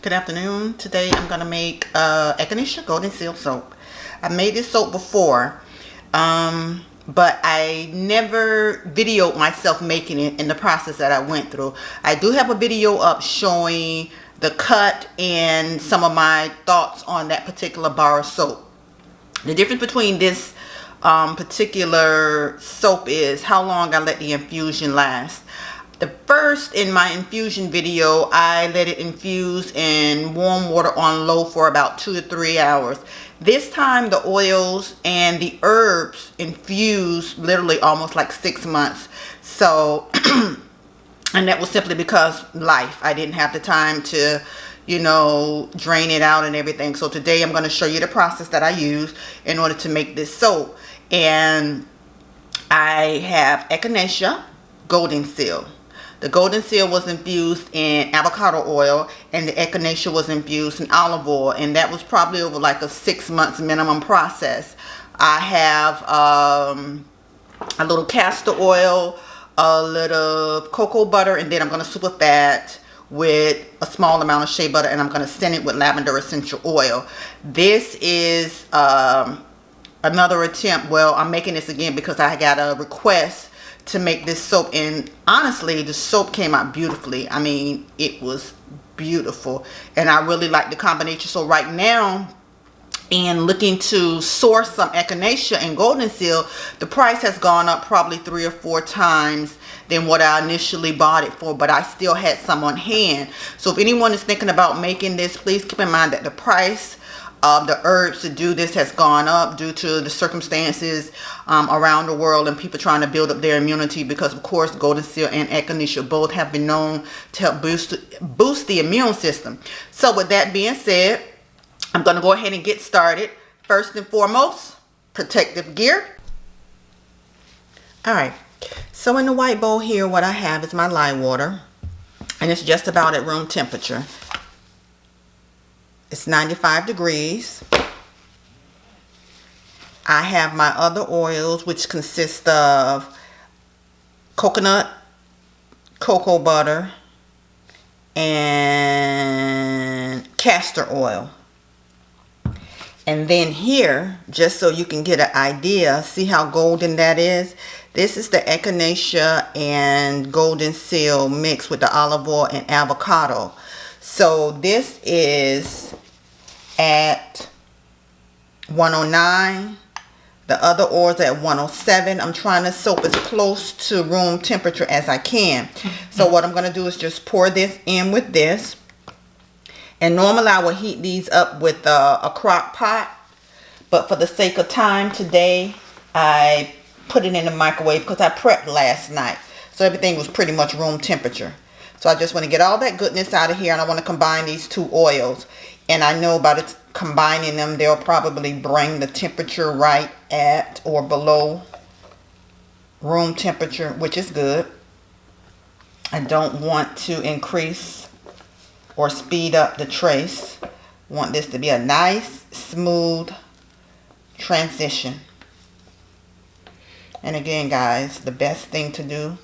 Good afternoon. Today I'm going to make Echinacea Golden Seal soap. I made this soap before, but I never videoed myself making it in the process that I went through. I do have a video up showing the cut and some of my thoughts on that particular bar of soap. The difference between this particular soap is how long I let the infusion last. The first in my infusion video, I let it infuse in warm water on low for about 2 to 3 hours. This time the oils and the herbs infuse literally almost like 6 months. So, and that was simply because life. I didn't have the time to, drain it out and everything. So today I'm going to show you the process that I use in order to make this soap. And I have Echinacea Golden Seal. The Golden Seal was infused in avocado oil, and the Echinacea was infused in olive oil, and that was probably over like a 6 months minimum process. I have a little castor oil, a little cocoa butter, and then I'm going to super fat with a small amount of shea butter, and I'm going to send it with lavender essential oil. This is another attempt. Well, I'm making this again because I got a request to make this soap, and honestly the soap came out beautifully. I mean, it was beautiful, and I really like the combination. So right now, in looking to source some Echinacea and Golden Seal, the price has gone up probably 3 or 4 times than what I initially bought it for, but I still had some on hand. So if anyone is thinking about making this, please keep in mind that the price of the herbs to do this has gone up due to the circumstances around the world and people trying to build up their immunity, because of course Golden Seal and Echinacea both have been known to help boost the immune system. So with that being said, I'm going to go ahead and get started. First and foremost, protective gear. Alright, so in the white bowl here, what I have is my lye water, and it's just about at room temperature. It's 95 degrees. I have my other oils, which consist of coconut, cocoa butter, and castor oil. And then here, just so you can get an idea, see how golden that is? This is the Echinacea and Golden Seal mixed with the olive oil and avocado. So this is at 109. The other oils at 107. I'm trying to soap as close to room temperature as I can. So what I'm going to do is just pour this in with this. And normally I would heat these up with a crock pot. But for the sake of time today, I put it in the microwave because I prepped last night. So everything was pretty much room temperature. So I just want to get all that goodness out of here, and I want to combine these two oils. And I know by combining them, they'll probably bring the temperature right at or below room temperature, which is good. I don't want to increase or speed up the trace. I want this to be a nice, smooth transition. And again, guys, the best thing to do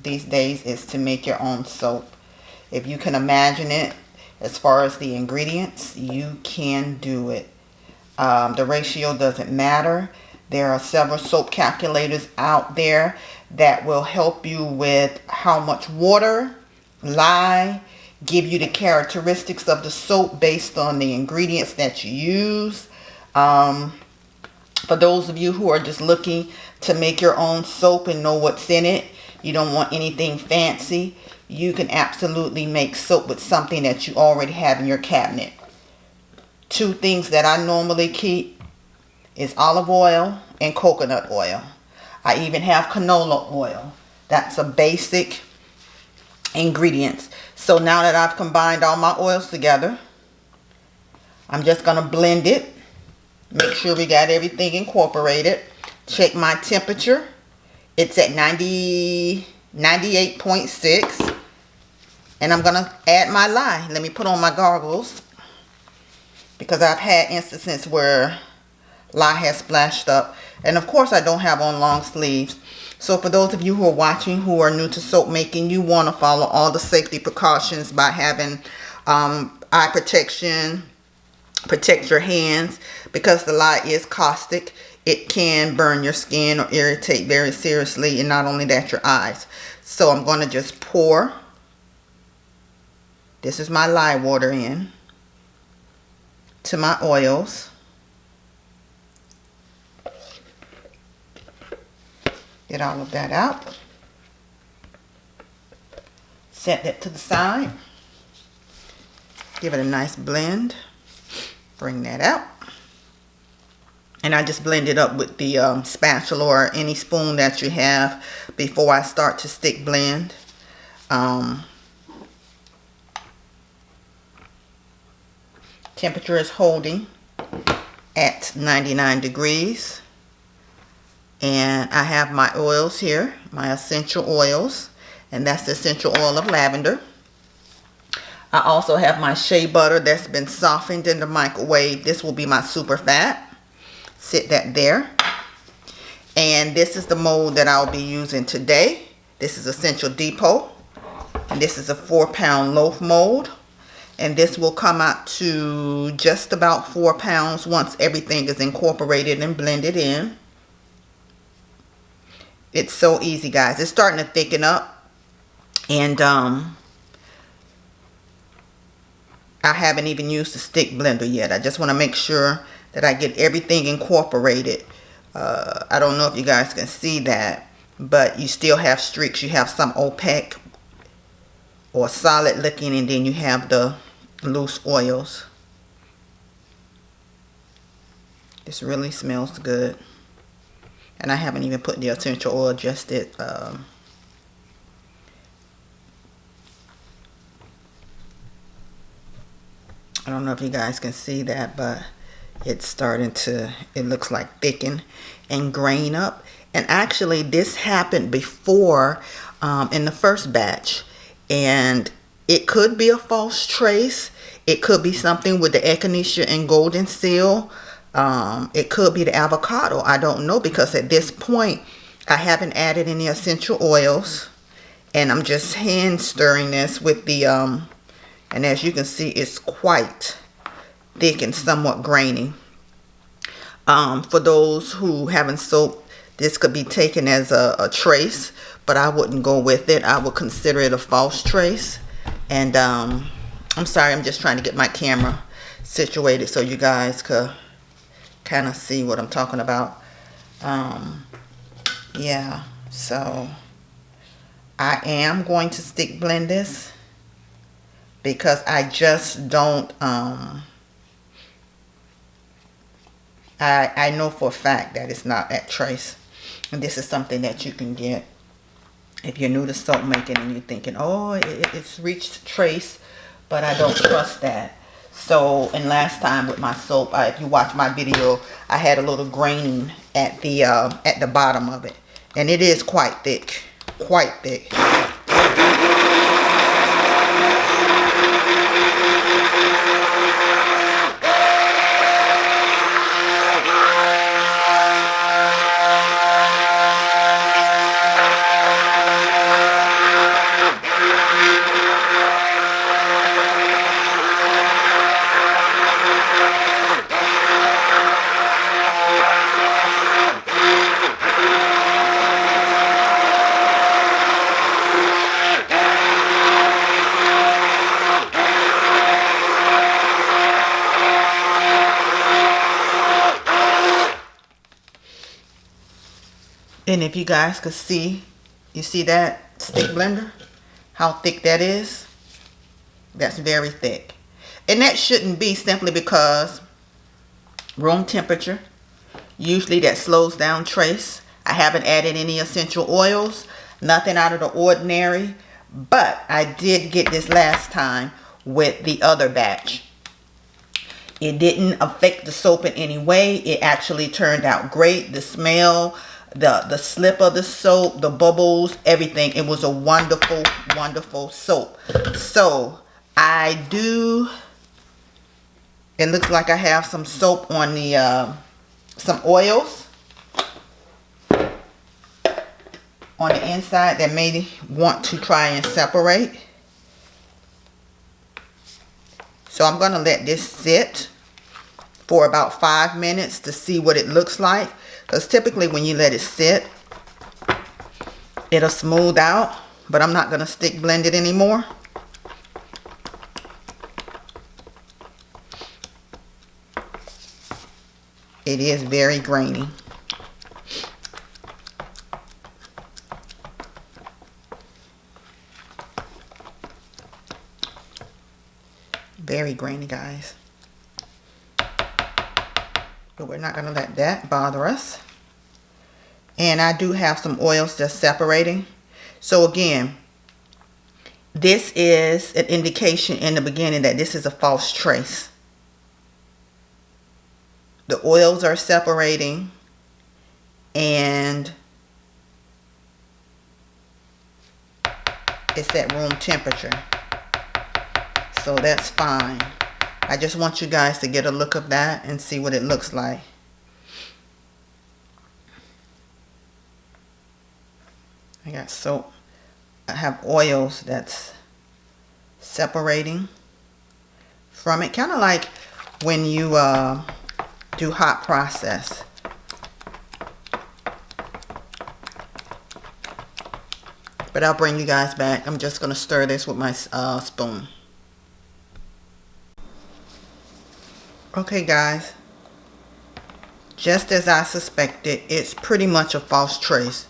these days is to make your own soap. If you can imagine it, as far as the ingredients, you can do it. The ratio doesn't matter. There are several soap calculators out there that will help you with how much water, lye, give you the characteristics of the soap based on the ingredients that you use. For those of you who are just looking to make your own soap and know what's in it, you don't want anything fancy, you can absolutely make soap with something that you already have in your cabinet. 2 things that I normally keep is olive oil and coconut oil. I even have canola oil. That's a basic ingredient. So now that I've combined all my oils together, I'm just going to blend it. Make sure we got everything incorporated. Check my temperature. It's at 98.6. And I'm going to add my lye. Let me put on my goggles, because I've had instances where lye has splashed up. And of course I don't have on long sleeves. So for those of you who are watching who are new to soap making, you want to follow all the safety precautions by having Eye protection, protect your hands, because the lye is caustic. It can burn your skin or irritate very seriously, and not only that, your eyes. So I'm going to just pour. This is my lye water in to my oils. Get all of that out. Set that to the side. Give it a nice blend. Bring that out. And I just blend it up with the spatula or any spoon that you have before I start to stick blend. Temperature is holding at 99 degrees. And I have my oils here, my essential oils. And that's the essential oil of lavender. I also have my shea butter that's been softened in the microwave. This will be my super fat. Sit that there. And this is the mold that I'll be using today. This is Essential Depot. And this is a 4-pound loaf mold. And this will come out to just about 4 pounds once everything is incorporated and blended in. It's so easy, guys. It's starting to thicken up. And I haven't even used the stick blender yet. I just want to make sure that I get everything incorporated. I don't know if you guys can see that, but you still have streaks. You have some opaque or solid looking, and then you have the loose oils. This really smells good. And I haven't even put the essential oil, just it. I don't know if you guys can see that, but it's starting to, it looks like thicken and grain up. And actually this happened before in the first batch. And it could be a false trace. It could be something with the echinacea and golden seal. It could be the avocado. I don't know, because at this point I haven't added any essential oils. And I'm just hand stirring this with the and as you can see, it's quite thick and somewhat grainy. For those who haven't soaked, this could be taken as a trace, but I wouldn't go with it. I would consider it a false trace. And I'm sorry, I'm just trying to get my camera situated so you guys could kind of see what I'm talking about. Yeah, so I am going to stick blend this, because I just don't, I know for a fact that it's not at trace. And this is something that you can get if you're new to soap making and you're thinking, oh, it's reached trace, but I don't trust that. So, and last time with my soap, if you watch my video, I had a little graining at the bottom of it. And it is quite thick, quite thick. And if you guys could see, you see that stick blender? How thick that is? That's very thick. And that shouldn't be, simply because room temperature. Usually that slows down trace. I haven't added any essential oils. Nothing out of the ordinary. But I did get this last time with the other batch. It didn't affect the soap in any way. It actually turned out great. The smell, the slip of the soap, the bubbles, everything. It was a wonderful, wonderful soap. So I do, it looks like I have some soap on the, some oils on the inside that may want to try and separate. So I'm going to let this sit for about 5 minutes to see what it looks like. Because typically when you let it sit, it'll smooth out. But I'm not going to stick blend it anymore. It is very grainy. Very grainy, guys. But we're not going to let that bother us. And I do have some oils just separating. So again, this is an indication in the beginning that this is a false trace. The oils are separating and it's at room temperature. So that's fine. I just want you guys to get a look of that and see what it looks like. I got soap. I have oils that's separating from it. Kind of like when you do hot process. But I'll bring you guys back. I'm just going to stir this with my spoon. Okay guys, just as I suspected, it's pretty much a false trace.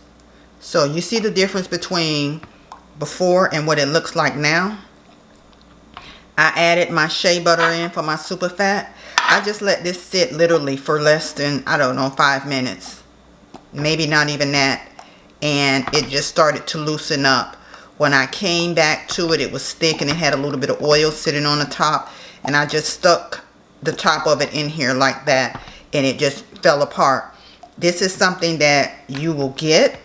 So you see the difference between before and what it looks like now? I added my shea butter in for my super fat. I just let this sit literally for less than, I don't know, 5 minutes. Maybe not even that. And it just started to loosen up. When I came back to it, it was thick and it had a little bit of oil sitting on the top. And I just stuck the top of it in here like that. And it just fell apart. This is something that you will get,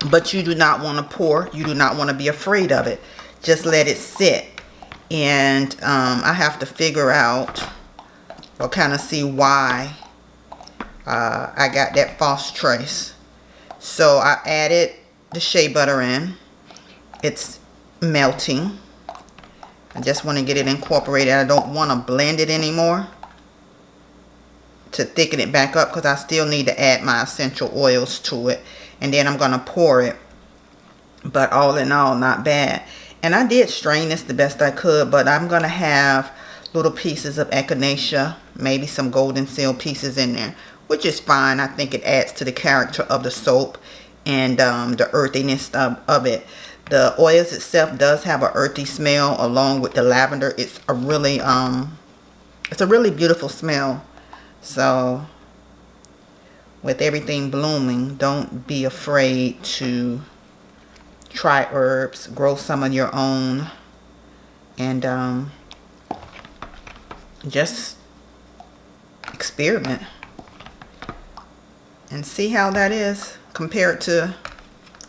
but you do not want to pour. You do not want to be afraid of it. Just let it sit. And I have to figure out, or kind of see why I got that false trace. So I added the shea butter in. It's melting. I just want to get it incorporated. I don't want to blend it anymore to thicken it back up, because I still need to add my essential oils to it. And then I'm going to pour it. But all in all, not bad. And I did strain this the best I could, but I'm going to have little pieces of echinacea, maybe some golden seal pieces in there, which is fine. I think it adds to the character of the soap and the earthiness of it. The oils itself does have an earthy smell along with the lavender. It's a really beautiful smell. So with everything blooming, don't be afraid to try herbs, grow some of your own, and just experiment and see how that is compared to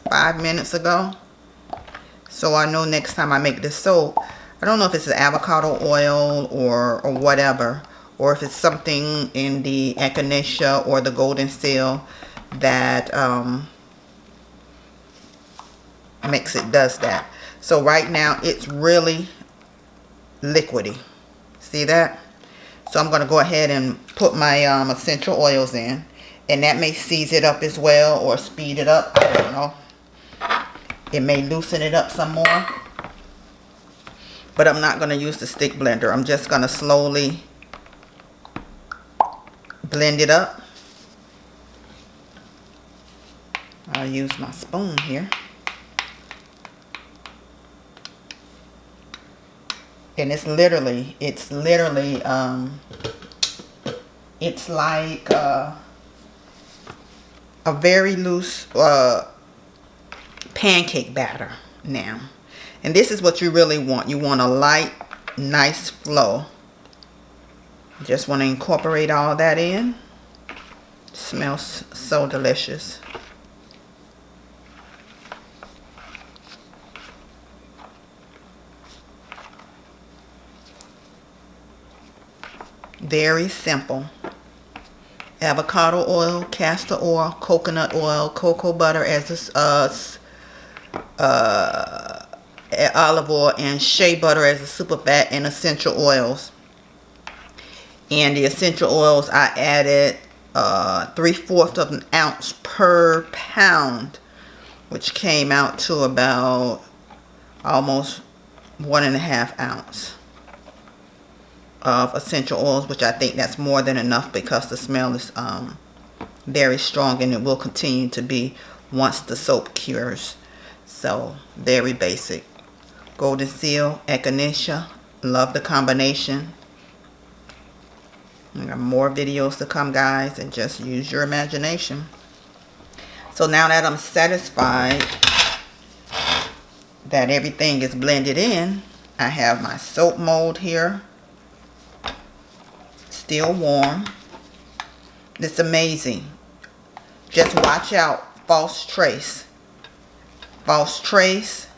5 minutes ago. So I know next time I make this soap, I don't know if it's an avocado oil or whatever, or if it's something in the echinacea or the golden seal that does that. So right now it's really liquidy. See that? So I'm going to go ahead and put my essential oils in, and that may seize it up as well or speed it up. I don't know. It may loosen it up some more, but I'm not going to use the stick blender. I'm just going to slowly blend it up. I'll use my spoon here. And it's literally it's like a very loose pancake batter now. And this is what you really want. You want a light, nice flow. Just want to incorporate all that in. Smells so delicious. Very simple. Avocado oil, castor oil, coconut oil, cocoa butter as olive oil, and shea butter as a super fat, and essential oils. And the essential oils, I added 3/4 of an ounce per pound, which came out to about almost 1.5 ounces of essential oils, which I think that's more than enough because the smell is very strong, and it will continue to be once the soap cures. So very basic. Golden Seal, Echinacea, love the combination. I got more videos to come, guys, and just use your imagination. So now that I'm satisfied that everything is blended in, I have my soap mold here, still warm. It's amazing. Just watch out, false trace. False trace,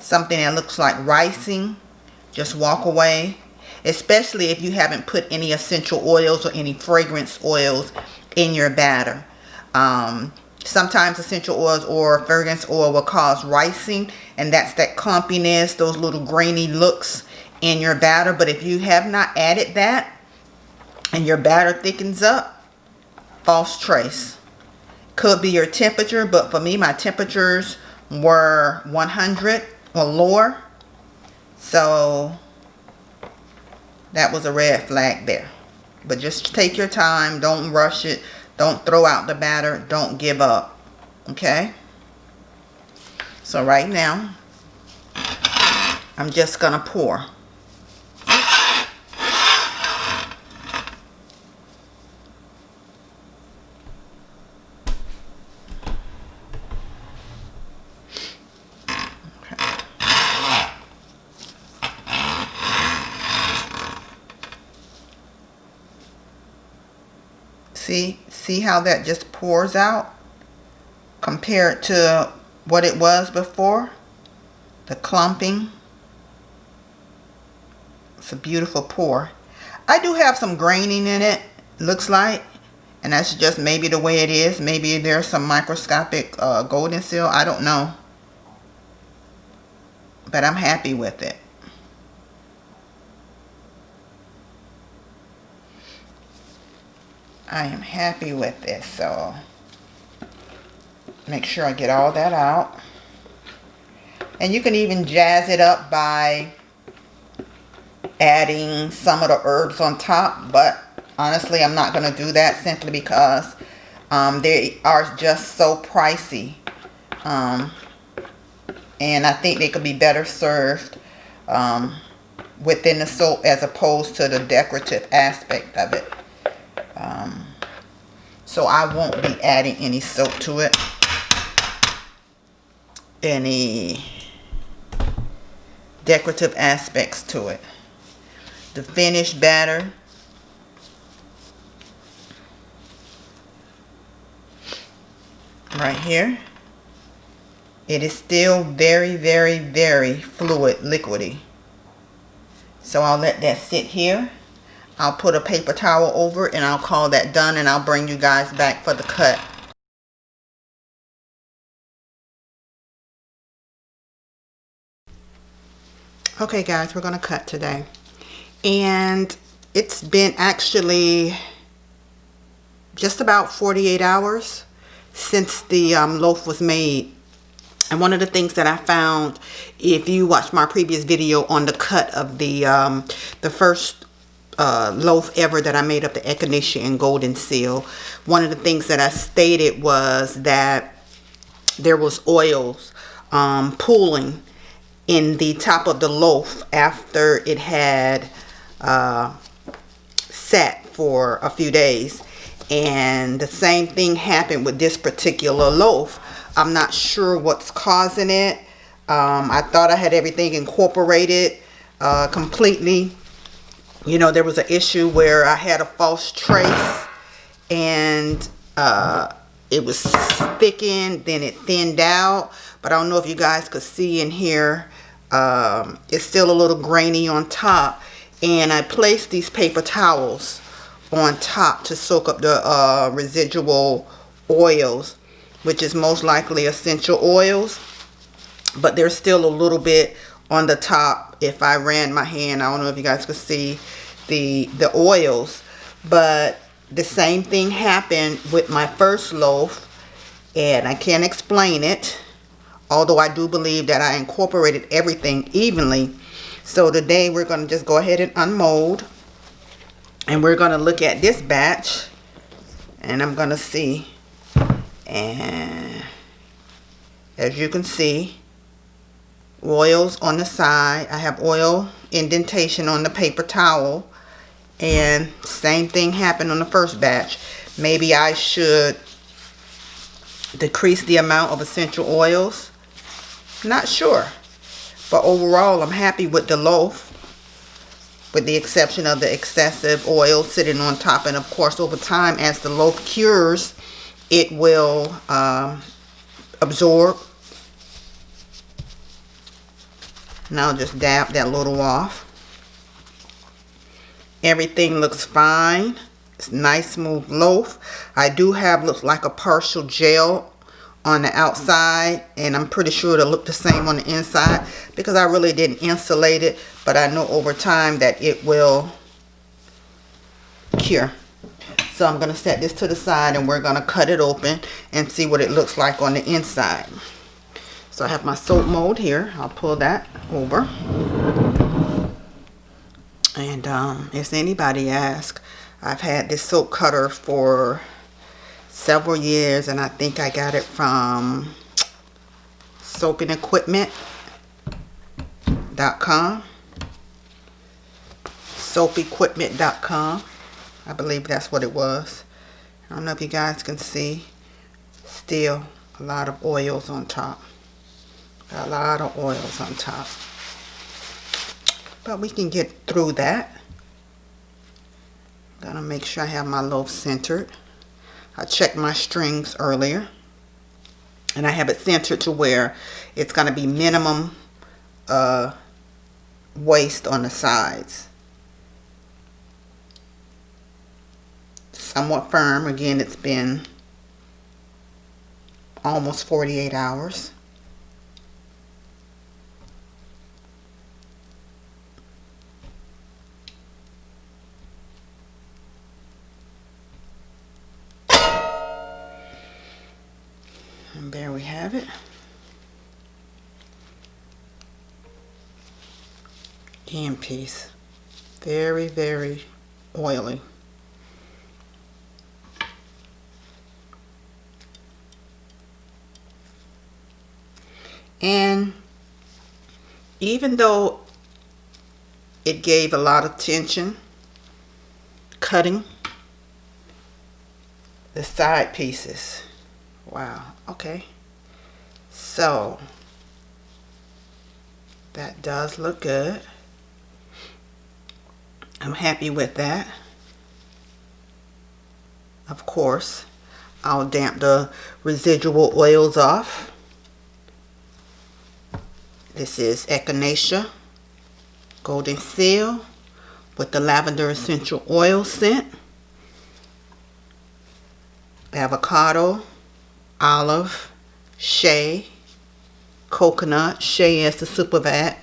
something that looks like ricing, just walk away. Especially if you haven't put any essential oils or any fragrance oils in your batter. Sometimes essential oils or fragrance oil will cause ricing, and that's that clumpiness, those little grainy looks in your batter. But if you have not added that and your batter thickens up, false trace. Could be your temperature, but for me, my temperatures were 100 or lower. So that was a red flag there. But just take your time. Don't rush it. Don't throw out the batter. Don't give up. Okay? So right now, I'm just going to pour. See how that just pours out compared to what it was before? The clumping. It's a beautiful pour. I do have some graining in it, looks like, and that's just maybe the way it is. Maybe there's some microscopic golden seal. I don't know. But I'm happy with it. I am happy with this, so make sure I get all that out. And you can even jazz it up by adding some of the herbs on top, but honestly I'm not going to do that simply because they are just so pricey, and I think they could be better served within the soap as opposed to the decorative aspect of it. So I won't be adding any soap to it, any decorative aspects to it. The finished batter, right here, it is still very, very, very fluid, liquidy. So I'll let that sit here. I'll put a paper towel over it and I'll call that done, and I'll bring you guys back for the cut. Okay guys, we're going to cut today. And it's been actually just about 48 hours since the loaf was made. And one of the things that I found, if you watch my previous video on the cut of the first loaf ever that I made of the Echinacea and Golden Seal, one of the things that I stated was that there was oils pooling in the top of the loaf after it had sat for a few days. And the same thing happened with this particular loaf. I'm not sure what's causing it. I thought I had everything incorporated completely. You know, there was an issue where I had a false trace, and it was thickened, then it thinned out. But I don't know if you guys could see in here, it's still a little grainy on top. And I placed these paper towels on top to soak up the residual oils, which is most likely essential oils. but there's still a little bit on the top. If I ran my hand, I don't know if you guys could see the oils, but the same thing happened with my first loaf, and I can't explain it, although I do believe that I incorporated everything evenly. So today we're going to just go ahead and unmold, and we're going to look at this batch, and I'm going to see, and as you can see, oils on the side. I have oil indentation on the paper towel, and same thing happened on the first batch. Maybe I should decrease the amount of essential oils. Not sure, but overall I'm happy with the loaf, with the exception of the excessive oil sitting on top. And of course, over time, as the loaf cures, it will absorb. Now just dab that little off. Everything looks fine. It's a nice smooth loaf. I do have, looks like a partial gel on the outside, and I'm pretty sure it'll look the same on the inside because I really didn't insulate it, but I know over time that it will cure. So I'm going to set this to the side, and we're going to cut it open and see what it looks like on the inside. So I have my soap mold here. I'll pull that over. And if anybody asks, I've had this soap cutter for several years, and I think I got it from soapingequipment.com. Soapequipment.com. I believe that's what it was. I don't know if you guys can see. Still a lot of oils on top. Got a lot of oils on top. But we can get through that. Gotta make sure I have my loaf centered. I checked my strings earlier, and I have it centered to where it's gonna be minimum waste on the sides. Somewhat firm. Again, it's been almost 48 hours. And there we have it. Hand piece. Very, very oily. And even though it gave a lot of tension cutting the side pieces. Wow. Okay. So that does look good. I'm happy with that. Of course, I'll damp the residual oils off. This is Echinacea Golden Seal with the lavender essential oil scent. Avocado, olive, shea, coconut. Shea is the supervat.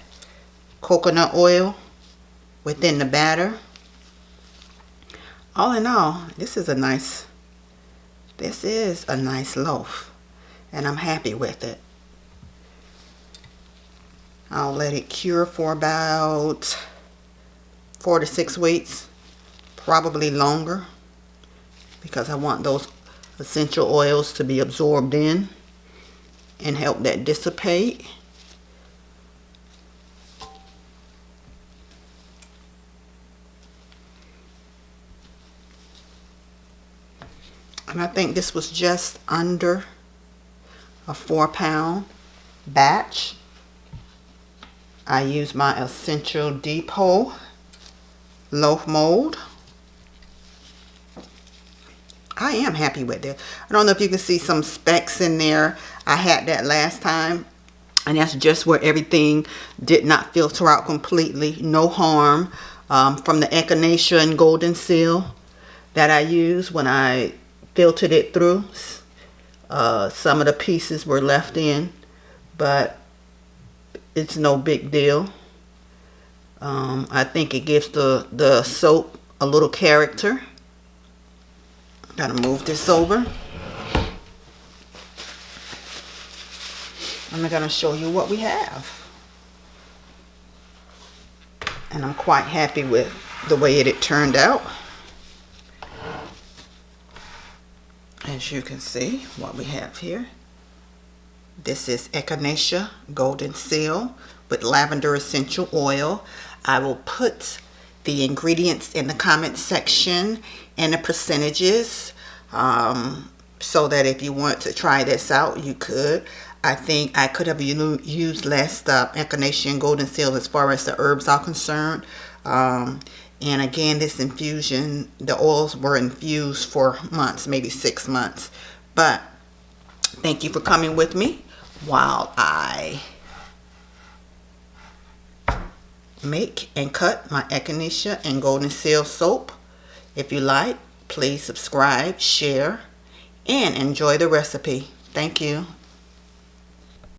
Coconut oil within the batter. All in all, this is a nice loaf, and I'm happy with it. I'll let it cure for about 4 to 6 weeks, probably longer, because I want those essential oils to be absorbed in and help that dissipate. And I think this was just under a 4-pound batch. I used my Essential Depot loaf mold. I am happy with it. I don't know if you can see some specks in there. I had that last time, and that's just where everything did not filter out completely. No harm from the Echinacea and Golden Seal that I used when I filtered it through. Some of the pieces were left in, but it's no big deal. I think it gives the soap a little character. Gotta move this over. I'm gonna show you what we have. And I'm quite happy with the way it turned out. As you can see what we have here. This is Echinacea Golden Seal with lavender essential oil. I will put the ingredients in the comment section and the percentages so that if you want to try this out, you could. I think I could have used less Echinacea and Golden Seal as far as the herbs are concerned. And again, this infusion, the oils were infused for months, maybe 6 months. But thank you for coming with me while I make and cut my Echinacea and Golden Seal soap. If you like, please subscribe, share, and enjoy the recipe. Thank you.